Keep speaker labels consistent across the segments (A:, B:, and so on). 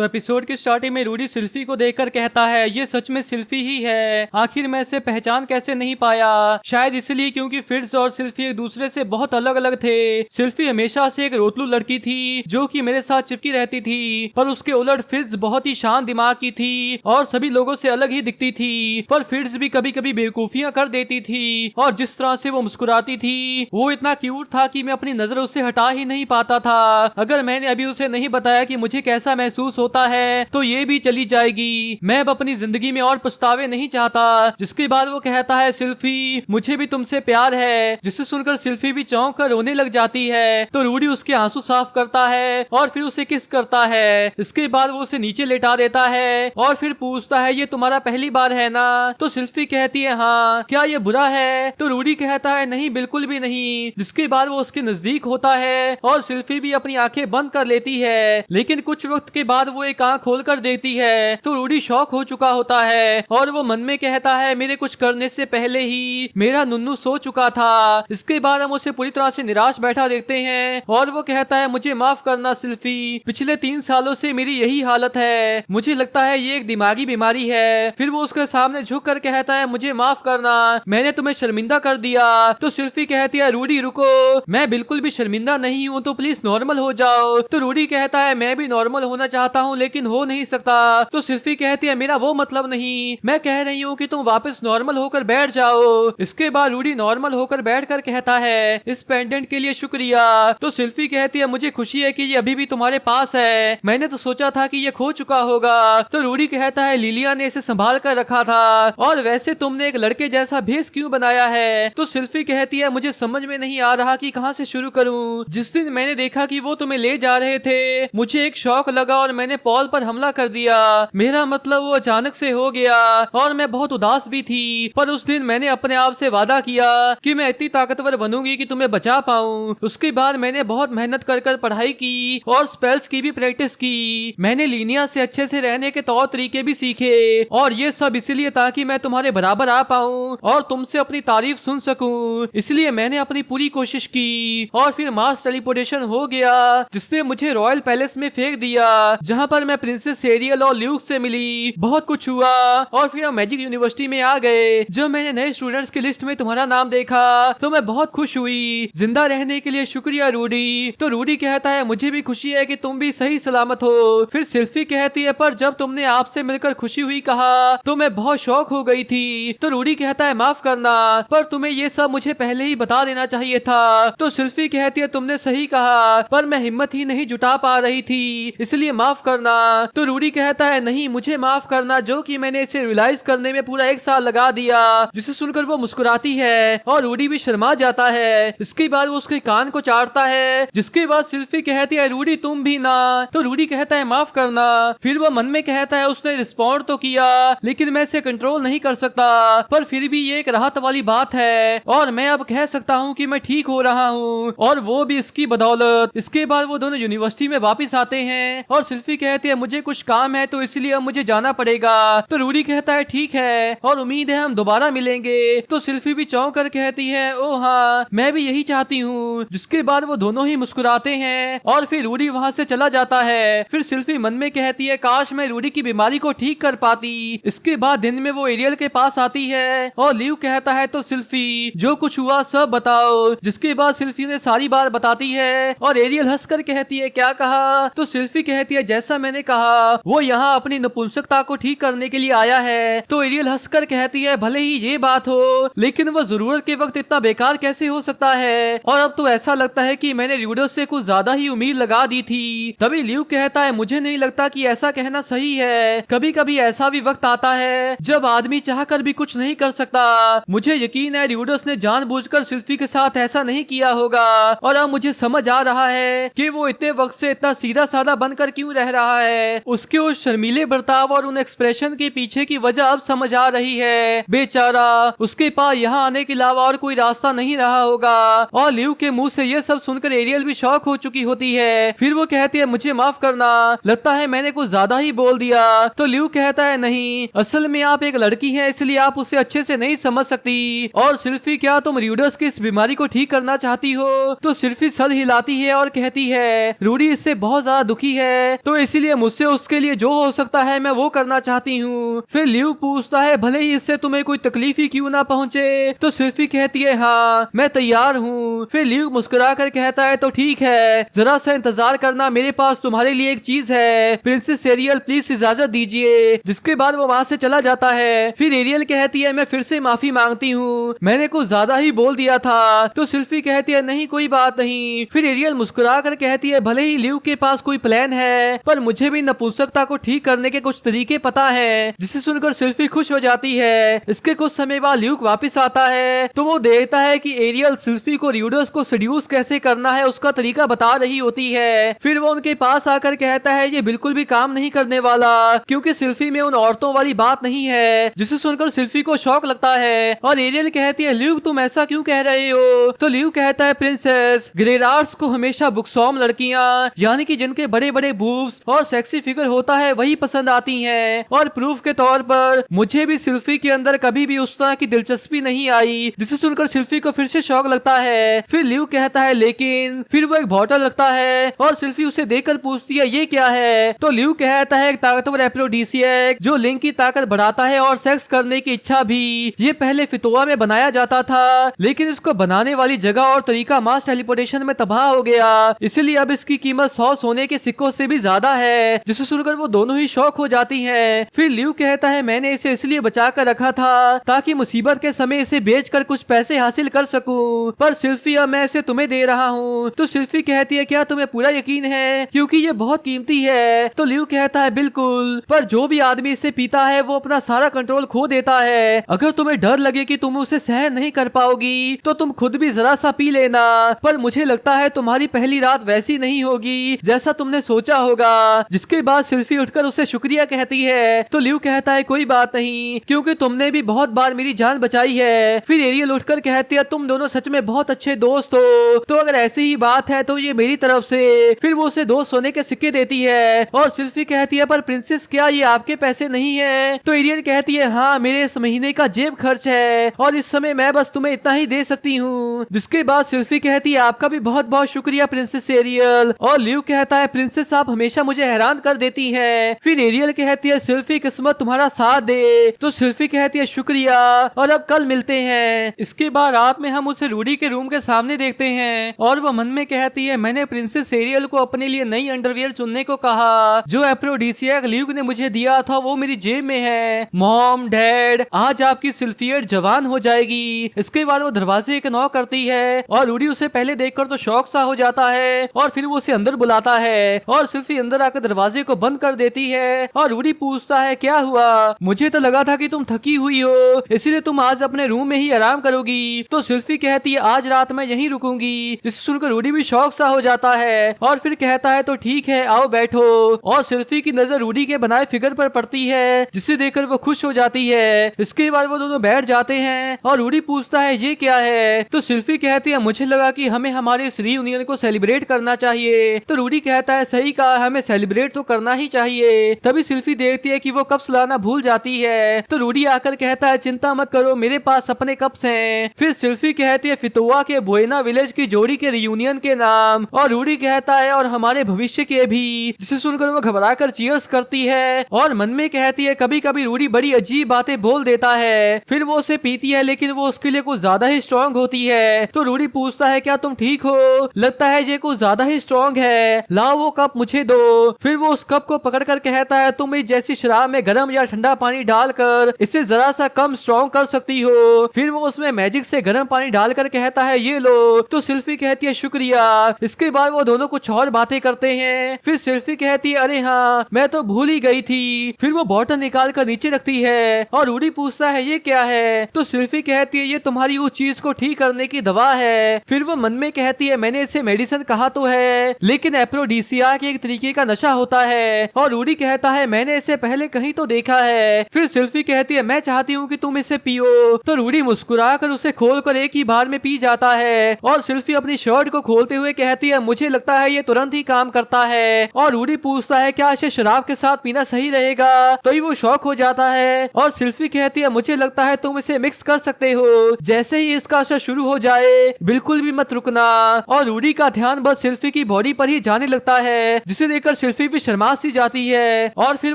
A: तो एपिसोड की स्टार्टिंग में रूडी सिल्फी को देखकर कहता है ये सच में सिल्फी ही है, आखिर मैं इसे पहचान कैसे नहीं पाया। शायद इसलिए क्योंकि फिट्ज और सिल्फी एक दूसरे से बहुत अलग अलग थे। सिल्फी हमेशा से एक रोतलू लड़की थी जो कि मेरे साथ चिपकी रहती थी, पर उसके उलट फिट्ज बहुत ही शांत दिमाग की थी और सभी लोगों से अलग ही दिखती थी। पर फिट्ज भी कभी कभी बेवकूफियां कर देती थी और जिस तरह से वो मुस्कुराती थी वो इतना क्यूट था कि मैं अपनी नजर उससे हटा ही नहीं पाता था। अगर मैंने अभी उसे नहीं बताया कि मुझे कैसा महसूस होता है तो ये भी चली जाएगी। मैं अब अपनी जिंदगी में और पछतावे नहीं चाहता। जिसके बाद वो कहता है सिल्फी मुझे भी तुमसे प्यार है, जिसे सुनकर सिल्फी भी चौंक कर रोने लग जाती है। तो रूडी उसके आंसू साफ करता है और फिर उसे किस करता है। इसके बाद वो उसे नीचे लेटा देता है और फिर पूछता है ये तुम्हारा पहली बार है ना। तो सिल्फी कहती है हाँ, क्या ये बुरा है। तो रूडी कहता है नहीं बिल्कुल भी नहीं। जिसके बाद वो उसके नजदीक होता है और सिल्फी भी अपनी आंखें बंद कर लेती है, लेकिन कुछ वक्त के बाद वो एक आंख खोलकर देखती है तो रूडी शॉक हो चुका होता है और वो मन में कहता है मेरे कुछ करने से पहले ही मेरा नुन्नू सो चुका था। इसके बाद हम उसे पूरी तरह से निराश बैठा देखते हैं और वो कहता है मुझे माफ करना सिल्फी, पिछले 3 सालों से मेरी यही हालत है, मुझे लगता है ये एक दिमागी बीमारी है। फिर वो उसके सामने झुक कर कहता है मुझे माफ करना, मैंने तुम्हें शर्मिंदा कर दिया। तो सिल्फी कहती है रूडी रुको, मैं बिल्कुल भी शर्मिंदा नहीं हूँ, तो प्लीज नॉर्मल हो जाओ। तो रूडी कहता है मैं भी नॉर्मल होना चाहता हूँ लेकिन हो नहीं सकता। तो सिल्फी कहती है मेरा वो मतलब नहीं, मैं कह रही हूँ कि तुम वापस नॉर्मल होकर बैठ जाओ। इसके बाद रूडी नॉर्मल होकर बैठकर कहता है इस पेंडेंट के लिए शुक्रिया। तो सिल्फी कहती है मुझे खुशी है कि ये अभी भी तुम्हारे पास है, मैंने तो सोचा था कि ये खो चुका होगा। तो रूडी कहता है लिलिया ने इसे संभाल कर रखा था और वैसे तुमने एक लड़के जैसा भेस क्यों बनाया है। तो सिल्फी कहती है मुझे समझ में नहीं आ रहा कि कहाँ से शुरू करूँ। जिस दिन मैंने देखा कि वो तुम्हें ले जा रहे थे मुझे एक शौक लगा और मैंने पॉल पर हमला कर दिया। मेरा मतलब वो अचानक से हो गया और मैं बहुत उदास भी थी, पर उस दिन मैंने अपने आप से वादा किया कि मैं इतनी ताकतवर बनूंगी कि तुम्हें बचा पाऊं। उसके बाद मैंने बहुत मेहनत कर कर पढ़ाई की और स्पेल्स की भी प्रैक्टिस की। मैंने लीनिया से अच्छे से रहने के तौर तरीके भी सीखे और ये सब इसलिए ताकि मैं तुम्हारे बराबर आ पाऊं और तुमसे अपनी तारीफ सुन सकूं। इसलिए मैंने अपनी पूरी कोशिश की और फिर मास टेलीपोर्टेशन हो गया जिसने मुझे रॉयल पैलेस में फेंक दिया जहां पर मैं प्रिंसेस एरियल और ल्यूक से मिली। बहुत कुछ हुआ और फिर हम मैजिक यूनिवर्सिटी में आ गए। जब मैंने नए स्टूडेंट्स की लिस्ट में तुम्हारा नाम देखा तो मैं बहुत खुश हुई। जिंदा रहने के लिए शुक्रिया रूडी। तो रूडी कहता है मुझे भी खुशी है कि तुम भी सही सलामत हो। फिर सिल्फी कहती है पर जब तुमने आपसे मिलकर खुशी हुई कहा तो मैं बहुत शौक हो गई थी। तो रूडी कहता है माफ करना, पर तुम्हें ये सब मुझे पहले ही बता देना चाहिए था। तो सिल्फी कहती है तुमने सही कहा, पर मैं हिम्मत ही नहीं जुटा पा रही थी, इसलिए माफ करना। तो रूडी कहता है नहीं मुझे माफ करना जो कि मैंने इसे रियलाइज करने में पूरा 1 साल लगा दिया। जिसे सुनकर वो मुस्कुराती है और रूडी भी शर्मा जाता है। इसके बाद वो उसके कान को चाटता है। जिसके बाद सिल्फी कहती है रूडी तुम भी ना। तो रूडी कहता है माफ करना। फिर वो मन में कहता है उसने रिस्पॉन्ड तो किया लेकिन मैं इसे कंट्रोल नहीं कर सकता, पर फिर भी ये एक राहत वाली बात है और मैं अब कह सकता हूँ कि मैं ठीक हो रहा हूँ और वो भी इसकी बदौलत। इसके बाद वो दोनों यूनिवर्सिटी में वापस आते हैं और सिल्फी कहती है मुझे कुछ काम है तो इसलिए अब मुझे जाना पड़ेगा। तो रूडी कहता है ठीक है और उम्मीद है हम दोबारा मिलेंगे। तो सिल्फी भी चौंक कर कहती है ओ हाँ मैं भी यही चाहती हूँ। जिसके बाद वो दोनों ही मुस्कुराते हैं और फिर रूडी वहाँ से चला जाता है। फिर सिल्फी मन में कहती है काश मैं रूडी की बीमारी को ठीक कर पाती। इसके बाद दिन में वो एरियल के पास आती है और लीव कहता है तो सिल्फी जो कुछ हुआ सब बताओ। जिसके बाद सिल्फी ने सारी बात बताती है और एरियल हंसकर कहती है क्या कहा। तो सिल्फी कहती है जैसा मैंने कहा वो यहाँ अपनी नपुंसकता को ठीक करने के लिए आया है। तो एरियल हंसकर कहती है भले ही ये बात हो लेकिन वो जरूरत के वक्त इतना बेकार कैसे हो सकता है, और अब तो ऐसा लगता है कि मैंने ल्यूडो से कुछ ज्यादा ही उम्मीद लगा दी थी। तभी ल्यू कहता है मुझे नहीं लगता कि ऐसा कहना सही है, कभी कभी ऐसा भी वक्त आता है जब आदमी चाहकर भी कुछ नहीं कर सकता। मुझे यकीन है ल्यूडोस ने जानबूझकर सिल्फी के साथ ऐसा नहीं किया होगा और अब मुझे समझ आ रहा है कि वो इतने वक्त से इतना सीधा साधा बनकर क्यों रह रहा है। उसके उस शर्मीले बर्ताव और उन एक्सप्रेशन के पीछे की वजह अब समझ आ रही है। बेचारा उसके पास यहाँ आने के अलावा और कोई रास्ता नहीं रहा होगा। और ल्यू के मुंह से ये सब सुनकर एरियल भी शॉक हो चुकी होती है। फिर वो कहती है मुझे माफ करना, लगता है मैंने कुछ ज्यादा ही बोल दिया। तो ल्यू कहता है नहीं असल में आप एक लड़की है इसलिए आप उसे अच्छे से नहीं समझ सकती। और सिल्फी क्या तुम ल्यूडस की इस बीमारी को ठीक करना चाहती हो। तो सिल्फी सर हिलाती है और कहती है रूडी इससे बहुत ज्यादा दुखी है तो इसीलिए मुझसे उसके लिए जो हो सकता है मैं वो करना चाहती हूँ। फिर ल्यूक पूछता है भले ही इससे तुम्हें कोई तकलीफ ही क्यों ना पहुँचे। तो सिल्फी कहती है हाँ मैं तैयार हूँ। फिर ल्यूक मुस्कुरा कर कहता है तो ठीक है, जरा सा इंतजार करना, मेरे पास तुम्हारे लिए एक चीज है। प्रिंसेस एरियल प्लीज इजाजत दीजिए। जिसके बाद वो वहाँ से चला जाता है। फिर एरियल कहती है मैं फिर से माफी मांगती हूँ, मैंने कुछ ज्यादा ही बोल दिया था। तो सिल्फी कहती है नहीं कोई बात नहीं। फिर एरियल मुस्कुरा कर कहती है भले ही ल्यूक के पास कोई प्लान है पर मुझे भी नपुंसकता को ठीक करने के कुछ तरीके पता है। जिसे सुनकर सिल्फी खुश हो जाती है। इसके कुछ समय बाद ल्यूक वापस आता है तो वो देखता है कि एरियल सिल्फी को र्यूडस को सेड्यूस कैसे करना है उसका तरीका बता रही होती है। फिर वो उनके पास आकर कहता है ये बिल्कुल भी काम नहीं करने वाला क्योंकि सिल्फी में उन औरतों वाली बात नहीं है। जिसे सुनकर सिल्फी को शौक लगता है और एरियल कहती है ल्यूक तुम ऐसा क्यों कह रहे हो। तो ल्यूक कहता है प्रिंसेस ग्रेरार्ड्स को हमेशा बुक्सॉम लड़कियां यानी कि जिनके बड़े बड़े बूब्स और सेक्सी फिगर होता है वही पसंद आती हैं। और प्रूफ के तौर पर मुझे भी सिल्फी के अंदर कभी भी उस तरह की दिलचस्पी नहीं आई। जिसे सुनकर सिल्फी को फिर से शौक लगता है। फिर ल्यूक कहता है लेकिन फिर वो एक बॉटल रखता है और सिल्फी उसे देखकर पूछती है ये क्या है। तो ल्यूक कहता है एक ताकतवर एफ्रोडीसियक जो लिंग की ताकत बढ़ाता है और सेक्स करने की इच्छा भी। ये पहले फितोआ में बनाया जाता था लेकिन इसको बनाने वाली जगह और तरीका मास टेलीपोर्टेशन में तबाह हो गया, इसलिए अब इसकी कीमत 100 सोने के सिक्कों से भी ज्यादा है। जिसे सुनकर वो दोनों ही शौक हो जाती हैं। फिर ल्यूक कहता है मैंने इसे इसलिए बचा कर रखा था ताकि मुसीबत के समय इसे बेचकर कुछ पैसे हासिल कर सकूं, पर सिल्फी अब मैं इसे तुम्हें दे रहा हूँ। तो सिल्फी कहती है क्या तुम्हें पूरा यकीन है क्योंकि ये बहुत कीमती है। तो ल्यूक कहता है बिल्कुल, पर जो भी आदमी इसे पीता है वो अपना सारा कंट्रोल खो देता है। अगर तुम्हें डर लगे कि तुम उसे सहन नहीं कर पाओगी तो तुम खुद भी जरा सा पी लेना, पर मुझे लगता है तुम्हारी पहली रात वैसी नहीं होगी जैसा तुमने सोचा होगा। जिसके बाद सिल्फी उठकर उसे शुक्रिया कहती है। तो ल्यूक कहता है कोई बात नहीं क्योंकि तुमने भी बहुत बार मेरी जान बचाई है। फिर एरियल उठकर कहती है तुम दोनों सच में बहुत अच्छे दोस्त हो, तो अगर ऐसी ही बात है तो ये मेरी तरफ से। फिर वो उसे 2 सोने के सिक्के देती है और सिल्फी कहती है पर प्रिंसेस क्या ये आपके पैसे नहीं है। तो एरियल कहती है हाँ मेरे इस महीने का जेब खर्च है और इस समय मैं बस तुम्हें इतना ही दे सकती हूँ। जिसके बाद सिल्फी कहती है आपका भी बहुत बहुत शुक्रिया प्रिंसेस एरियल। और ल्यूक कहता है प्रिंसेस आप हमेशा मुझे हैरान कर देती हैं। फिर एरियल कहती है सिल्फी किस्मत तुम्हारा साथ दे। तो सिल्फी कहती है शुक्रिया और अब कल मिलते हैं। इसके बाद रात में हम उसे रूडी के रूम के सामने देखते हैं और वो मन में कहती है मैंने प्रिंसेस एरियल को अपने लिए नई अंडरवियर चुनने को कहा। जो एफ्रोडीसियक ल्यूक ने मुझे दिया था वो मेरी जेब में है। मॉम डैड आज आपकी सिल्फियट जवान हो जाएगी। इसके बाद वो दरवाजे एक नॉक करती है और रूडी उसे पहले देखकर तो शौक सा हो जाता है और फिर वो उसे अंदर बुलाता है और सिल्फी अंदर आकर दरवाजे को बंद कर देती है। और रूडी पूछता है क्या हुआ, मुझे तो लगा था कि तुम थकी हुई हो इसीलिए तुम आज अपने रूम में ही आराम करोगी। तो सिल्फी कहती है आज रात मैं यहीं रुकूंगी। जिसे सुनकर रूडी भी शौक सा हो जाता है और फिर कहता है तो ठीक है आओ बैठो। और सिल्फी की नजर रूडी के बनाए फिगर पर पड़ती है जिसे देखकर वो खुश हो जाती है। इसके बाद वो दोनों बैठ जाते हैं और रूडी पूछता है ये क्या है। तो सिल्फी कहती है मुझे लगा कि हमें हमारे इस रीयूनियन को सेलिब्रेट करना चाहिए। तो रूडी कहता है सही कहा, हमें सेलिब्रेट तो करना ही चाहिए। तभी सिल्फी देखती है कि वो कप्स लाना भूल जाती है। तो रूडी आकर कहता है चिंता मत करो मेरे पास अपने कप्स हैं। फिर सिल्फी कहती है फितोआ के बोएना विलेज की जोड़ी के रियूनियन के नाम। और रूडी कहता है और हमारे भविष्य के भी। जिसे सुनकर वो घबरा कर चीयर्स करती है और मन में कहती है कभी कभी रूडी बड़ी अजीब बातें बोल देता है। फिर वो उसे पीती है लेकिन वो उसके लिए कुछ ज्यादा ही स्ट्रॉन्ग होती है। तो रूडी पूछता है क्या तुम ठीक हो, लगता है ये कुछ ज्यादा ही स्ट्रॉन्ग है, लाओ वो कप मुझे दो। फिर वो उस कप को पकड़कर कहता है तुम इस जैसी शराब में गर्म या ठंडा पानी डालकर इसे जरा सा कम स्ट्रॉन्ग कर सकती हो। फिर वो उसमें मैजिक से गर्म पानी डालकर कहता है ये लो। तो सिल्फी कहती है शुक्रिया। इसके बाद वो दोनों कुछ और बातें करते हैं। फिर सिल्फी कहती है अरे हाँ मैं तो भूल ही गई थी। फिर वो बॉटल निकाल कर नीचे रखती है और रूडी पूछता है ये क्या है। तो सिल्फी कहती है ये तुम्हारी उस चीज को ठीक करने की दवा है। फिर वो मन में कहती है मैंने इसे मेडिसिन कहा तो है लेकिन एफ्रोडीसिया के एक तरीके का नशा होता है। और रूडी कहता है मैंने इसे पहले कहीं तो देखा है। फिर सिल्फी कहती है मैं चाहती हूँ कि तुम इसे पियो। तो रूडी मुस्कुरा कर उसे खोलकर एक ही बार में पी जाता है। और सिल्फी अपनी शर्ट को खोलते हुए कहती है मुझे लगता है ये तुरंत ही काम करता है। और रूडी पूछता है क्या इसे शराब के साथ पीना सही रहेगा। तो ही वो शौक हो जाता है और सिल्फी कहती है मुझे लगता है तुम इसे मिक्स कर सकते हो, जैसे ही इसका असर शुरू हो जाए बिल्कुल भी मत रुकना। और रूडी का ध्यान बस सिल्फी की बॉडी पर ही जाने लगता है जिसे देखकर सुनकर सिल्फी भी शर्मा सी जाती है और फिर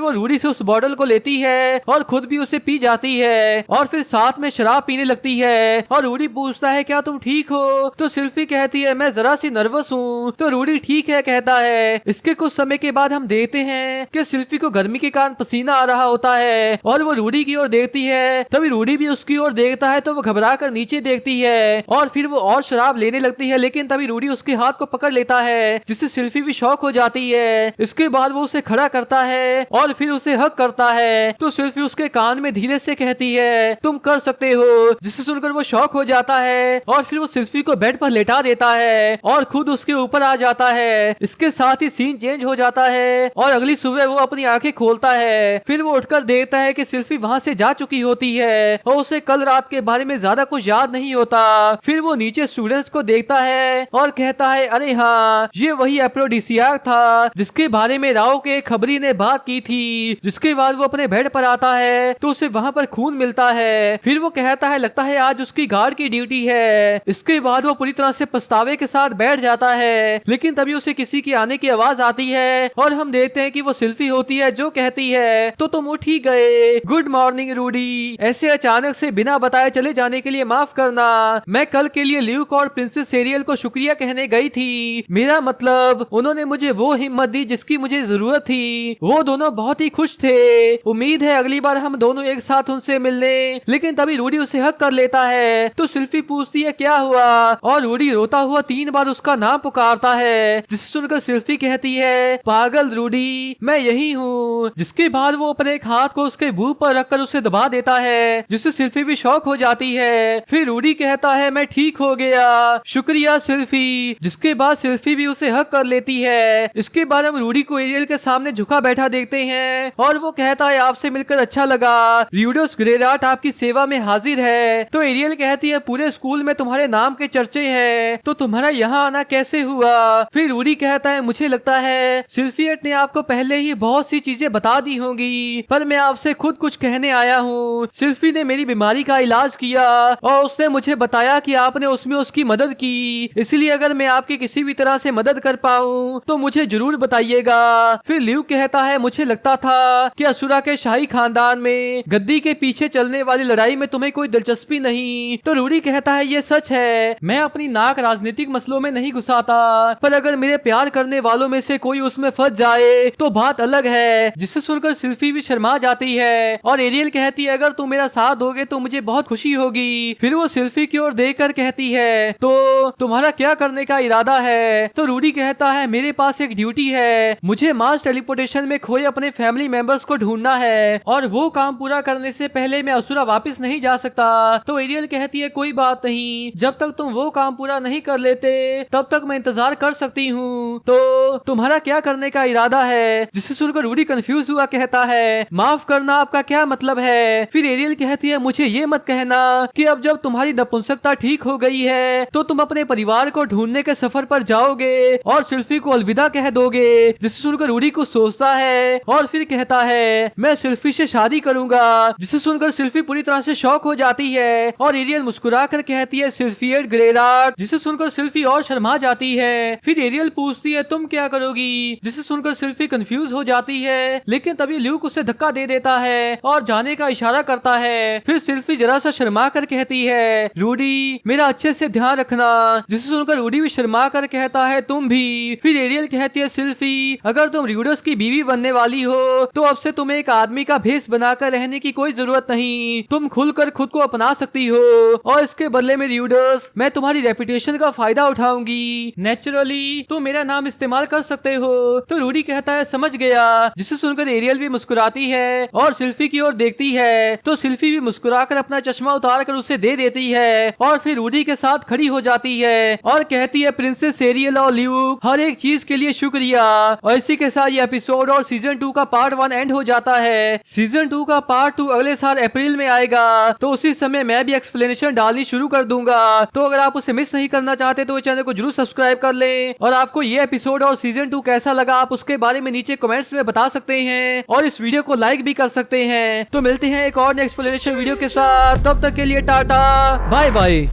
A: वो रूडी से उस बॉटल को लेती है और खुद भी उसे पी जाती है और फिर साथ में शराब पीने लगती है। और रूडी पूछता है क्या तुम ठीक हो? तो सिल्फी कहती है मैं जरा सी नर्वस हूँ। तो रूडी ठीक है कहता है। इसके कुछ समय के बाद हम देखते हैं कि सिल्फी को गर्मी के कारण पसीना आ रहा होता है और वो रूडी की ओर देखती है। तभी रूडी भी उसकी ओर देखता है तो वो घबरा कर नीचे देखती है और फिर वो और शराब लेने लगती है, लेकिन तभी रूडी उसके हाथ को पकड़ लेता है जिससे सिल्फी भी शॉक हो जाती है। इसके बाद वो उसे खड़ा करता है और फिर उसे हक करता है। तो सिल्फी उसके कान में धीरे से कहती है तुम कर सकते हो, जिसे सुनकर वो शॉक हो जाता है और फिर वो सिल्फी को बेड पर लेटा देता है और खुद उसके ऊपर आ जाता है। इसके साथ ही सीन चेंज हो जाता है और अगली सुबह वो अपनी आंखें खोलता है। फिर वो उठकर देखता है कि सिल्फी वहाँ से जा चुकी होती है और उसे कल रात के बारे में ज्यादा कुछ याद नहीं होता। फिर वो नीचे स्टूडेंट्स को देखता है और कहता है अरे हाँ, ये वही एफ्रोडिसियाक था जिसके बारे में राव के खबरी ने बात की थी। जिसके बाद वो अपने बेड पर आता है तो उसे वहाँ पर खून मिलता है। फिर वो कहता है लगता है आज उसकी गार्ड की ड्यूटी है। इसके बाद वो पूरी तरह से पछतावे के साथ बैठ जाता है, लेकिन तभी उसे किसी की आने की आवाज आती है और हम देखते हैं कि वो सिल्फी होती है जो कहती है तो तुम उठ ही गए, गुड मॉर्निंग रूडी। ऐसे अचानक से बिना बताए चले जाने के लिए माफ करना। मैं कल के लिए ल्यूक और प्रिंसेस एरियल को शुक्रिया कहने गई थी। मेरा मतलब उन्होंने मुझे वो हिम्मत दी जिसकी मुझे जरूरत थी। वो दोनों बहुत ही खुश थे। उम्मीद है अगली बार हम दोनों एक साथ उनसे मिलने। लेकिन तभी रूडी उसे हक कर लेता है तो सिल्फी पूछती है क्या हुआ और रूडी रोता हुआ 3 बार उसका नाम पुकारता है, जिसे सुनकर सिल्फी कहती है पागल रूडी मैं यही हूँ। जिसके बाद वो अपने एक हाथ को उसके मुंह पर रखकर उसे दबा देता है, जिससे सिल्फी भी शॉक हो जाती है। फिर रूडी कहता है मैं ठीक हो गया, शुक्रिया सिल्फी। जिसके बाद सिल्फी भी उसे हक कर लेती है। इसके बाद हम रूडी को एरियल के सामने झुका बैठा देखते हैं और वो कहता है आपसे मिलकर अच्छा लगा, रियूडस ग्रेराट आपकी सेवा में हाजिर है। तो एरियल कहती है पूरे स्कूल में तुम्हारे नाम के चर्चे हैं, तो तुम्हारा यहाँ आना कैसे हुआ? फिर रूडी कहता है मुझे लगता है सिल्फियट ने आपको पहले ही बहुत सी चीजें बता दी होंगी, पर मैं आपसे खुद कुछ कहने आया हूँ। सिल्फी ने मेरी बीमारी का इलाज किया और उसने मुझे बताया कि आपने उसमें उसकी मदद की, इसलिए अगर मैं आपकी किसी भी तरह से मदद कर पाऊँ तो मुझे जरूर बताइएगा। फिर ल्यूक कहता है मुझे लगता था कि असुरा के शाही खानदान में गद्दी के पीछे चलने वाली लड़ाई में तुम्हें कोई दिलचस्पी नहीं। तो रूडी कहता है ये सच है, मैं अपनी नाक राजनीतिक मसलों में नहीं घुसाता, पर अगर मेरे प्यार करने वालों में से कोई उसमें फंस जाए तो बात अलग है। जिसे सुनकर सिल्फी भी शर्मा जाती है और एरियल कहती है अगर तुम मेरा साथ दोगे तो मुझे बहुत खुशी होगी। फिर वो सिल्फी की ओर देखकर कहती है तो तुम्हारा क्या करने का इरादा है? तो रूडी कहता है मेरे पास एक ड्यूटी है, मुझे मास टेलीपोर्टेशन में खोए अपने फैमिली मेंबर्स को ढूंढना है और वो काम पूरा करने से पहले मैं असुरा वापस नहीं जा सकता। तो एरियल कहती है कोई बात नहीं, जब तक तुम वो काम पूरा नहीं कर लेते तब तक मैं इंतजार कर सकती हूँ। तो तुम्हारा क्या करने का इरादा है? जिसे सुनकर रूडी कंफ्यूज हुआ कहता है माफ करना आपका क्या मतलब है? फिर एरियल कहती है मुझे ये मत कहना कि अब जब तुम्हारी नपुंसकता ठीक हो गई है तो तुम अपने परिवार को ढूंढने के सफर पर जाओगे और सिल्फी को अलविदा कह दोगे। जिसे सुनकर रूडी को सोचता है और फिर कहता है मैं सिल्फी से शादी करूंगा। जिसे सुनकर सिल्फी पूरी तरह से शॉक हो जाती है और एरियल मुस्कुरा कर कहती है सिल्फियट ग्रेराट। जिसे सुनकर सिल्फी और शर्मा जाती है। फिर एरियल पूछती है तुम क्या करोगी? जिसे सुनकर सिल्फी कंफ्यूज हो जाती है, लेकिन तभी ल्यूक उसे धक्का दे देता है और जाने का इशारा करता है। फिर सिल्फी जरा सा शर्मा कर कहती है रूडी मेरा अच्छे से ध्यान रखना। जिसे सुनकर रूडी भी शर्मा कर कहता है तुम भी। फिर एरियल कहती है सिल्फी अगर तुम रियूडस की बीवी बनने वाली हो तो अब से तुम्हें एक आदमी का भेष बनाकर रहने की कोई जरूरत नहीं, तुम खुलकर खुद को अपना सकती हो और इसके बदले में रियूडस मैं तुम्हारी रेपुटेशन का फायदा उठाऊंगी। नेचुरली तुम मेरा नाम इस्तेमाल कर सकते हो। तो रूडी कहता है समझ गया। जिसे सुनकर एरियल भी मुस्कुराती है और सिल्फी की ओर देखती है तो सिल्फी भी मुस्कुराकर अपना चश्मा उतार कर उसे दे देती है और फिर रूडी के साथ खड़ी हो जाती है और कहती है प्रिंसेस एरियल और ल्यूक हर एक चीज के लिए शुक्रिया। और इसी के साथ ये एपिसोड और सीजन 2 का पार्ट 1 एंड हो जाता है। सीजन 2 का पार्ट 2 अगले साल अप्रैल में आएगा, तो उसी समय मैं भी एक्सप्लेनेशन डालनी शुरू कर दूंगा। तो अगर आप उसे मिस नहीं करना चाहते तो चैनल को जरूर सब्सक्राइब कर लें। और आपको ये एपिसोड और सीजन 2 कैसा लगा आप उसके बारे में नीचे कमेंट्स में बता सकते हैं और इस वीडियो को लाइक भी कर सकते हैं। तो मिलते हैं एक और एक्सप्लेनेशन वीडियो के साथ, तब तक के लिए टाटा बाय बाय।